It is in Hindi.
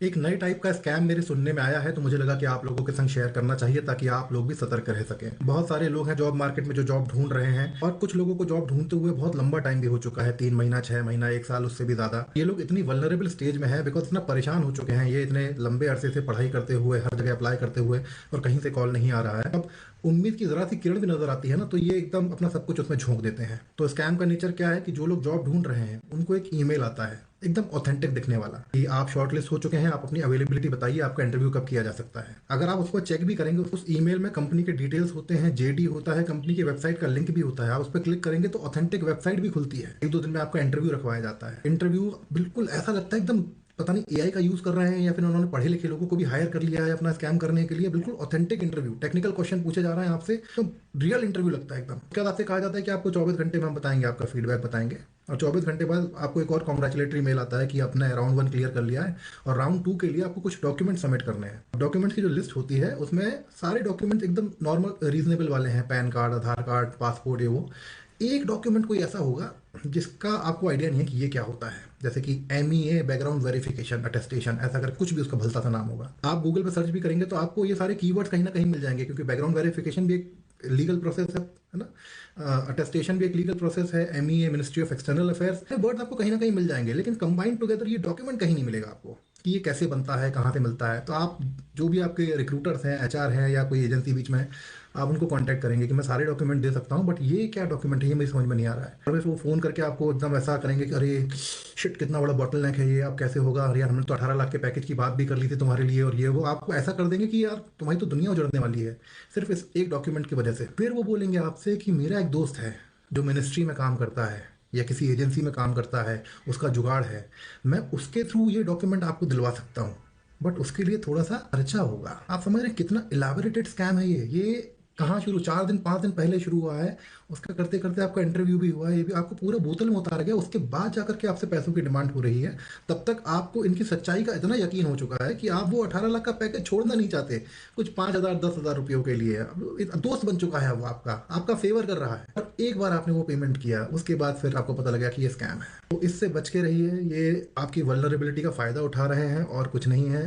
एक नए टाइप का स्कैम मेरे सुनने में आया है, तो मुझे लगा कि आप लोगों के संग शेयर करना चाहिए ताकि आप लोग भी सतर्क रह सकें। बहुत सारे लोग हैं जॉब मार्केट में जो जॉब ढूंढ रहे हैं, और कुछ लोगों को जॉब ढूंढते हुए बहुत लंबा टाइम भी हो चुका है, 3 महीना, 6 महीना, 1 साल, उससे भी ज्यादा। ये लोग इतनी वल्नरेबल स्टेज में है बिकॉज इतना परेशान हो चुके हैं, ये इतने लंबे अरसे से पढ़ाई करते हुए, हर जगह अप्लाई करते हुए, और कहीं से कॉल नहीं आ रहा है। अब उम्मीद की जरा सी किरण भी नजर आती है ना, तो ये एकदम अपना सब कुछ उसमें झोंक देते हैं। तो स्कैम का नेचर क्या है कि जो लोग जॉब ढूंढ रहे हैं उनको एक ईमेल आता है एकदम ऑथेंटिक दिखने वाला कि आप शॉर्टलिस्ट हो चुके हैं, आप अपनी अवेलेबिलिटी बताइए, आपका इंटरव्यू कब किया जा सकता है। अगर आप उसको चेक भी करेंगे, उस ईमेल में कंपनी के डिटेल्स होते हैं, जेडी होता है, कंपनी की वेबसाइट का लिंक भी होता है। आप उस पर क्लिक करेंगे तो ऑथेंटिक वेबसाइट भी खुलती है। 1-2 दिन में आपका इंटरव्यू रखवाया जाता है। इंटरव्यू बिल्कुल ऐसा लगता है एकदम, पता नहीं एआई का यूज कर रहे हैं या फिर उन्होंने पढ़े लिखे लोगों को भी हायर कर लिया है अपना स्कैम करने के लिए। बिल्कुल ऑथेंटिक इंटरव्यू, टेक्निकल क्वेश्चन पूछे जा रहे हैं आपसे, तो रियल इंटरव्यू लगता है एकदम। उसके बाद आपसे कहा जाता है कि आपको 24 घंटे में हम बताएंगे, आपका फीडबैक बताएंगे। और 24 घंटे बाद आपको एक और कॉन्ग्रेचुलेटरी मेल आता है कि आपने राउंड 1 क्लियर कर लिया है, और राउंड 2 के लिए आपको कुछ डॉक्यूमेंट सबमिट करने हैं। डॉक्यूमेंट्स की जो लिस्ट होती है उसमें सारे डॉक्यूमेंट एकदम नॉर्मल रीजनेबल वाले हैं, पैन कार्ड, आधार कार्ड, पासपोर्ट, ये वो। एक डॉक्यूमेंट कोई ऐसा होगा जिसका आपको आइडिया नहीं है कि ये क्या होता है, जैसे कि MEA बैकग्राउंड वेरिफिकेशन अटेस्टेशन, ऐसा कर कुछ भी उसका भलता सा नाम होगा। आप गूगल पे सर्च भी करेंगे तो आपको ये सारे कीवर्ड्स कहीं ना कहीं मिल जाएंगे, क्योंकि बैकग्राउंड वेरिफिकेशन भी एक लीगल प्रोसेस है ना, अटेस्टेशन भी एक लीगल प्रोसेस है, MEA ministry of external affairs है। वर्ड्स आपको कहीं ना कहीं मिल जाएंगे, लेकिन कंबाइंड टुगेदर ये डॉक्यूमेंट कहीं नहीं मिलेगा आपको कि ये कैसे बनता है, कहाँ से मिलता है। तो आप जो भी आपके रिक्रूटर्स हैं, HR हैं, या कोई एजेंसी बीच में, आप उनको कांटेक्ट करेंगे कि मैं सारे डॉक्यूमेंट दे सकता हूँ, बट ये क्या डॉक्यूमेंट है, ये मेरी समझ में नहीं आ रहा है। और वो फ़ोन करके आपको एकदम ऐसा करेंगे कि अरे शिट, कितना बड़ा बॉटल नेक है ये, अब कैसे होगा, अरे यार हमने तो 18 लाख के पैकेज की बात भी कर ली थी तुम्हारे लिए, और ये वो आपको ऐसा कर देंगे कि यार तुम्हारी तो दुनिया उजड़ने वाली है सिर्फ इस एक डॉक्यूमेंट की वजह से। फिर वो बोलेंगे आपसे कि मेरा एक दोस्त है जो मिनिस्ट्री में काम करता है या किसी एजेंसी में काम करता है, उसका जुगाड़ है, मैं उसके थ्रू ये डॉक्यूमेंट आपको दिलवा सकता हूँ, बट उसके लिए थोड़ा सा खर्चा होगा। आप समझ रहे हैं कितना इलाबोरेटेड स्कैम है ये कहाँ शुरू, 4 दिन 5 दिन पहले शुरू हुआ है, उसका करते करते आपका इंटरव्यू भी हुआ है, ये भी आपको पूरा बोतल में उतारा गया, उसके बाद जाकर के आपसे पैसों की डिमांड हो रही है। तब तक आपको इनकी सच्चाई का इतना यकीन हो चुका है कि आप वो 18 लाख का पैकेज छोड़ना नहीं चाहते, कुछ 5,000 10,000 रुपयों के लिए। अब दोस्त बन चुका है वो, आपका आपका फेवर कर रहा है, और एक बार आपने वो पेमेंट किया, उसके बाद फिर आपको पता लगा कि ये स्कैम है। तो इससे बच के रहिए, ये आपकी वल्नरेबिलिटी का फायदा उठा रहे हैं और कुछ नहीं है।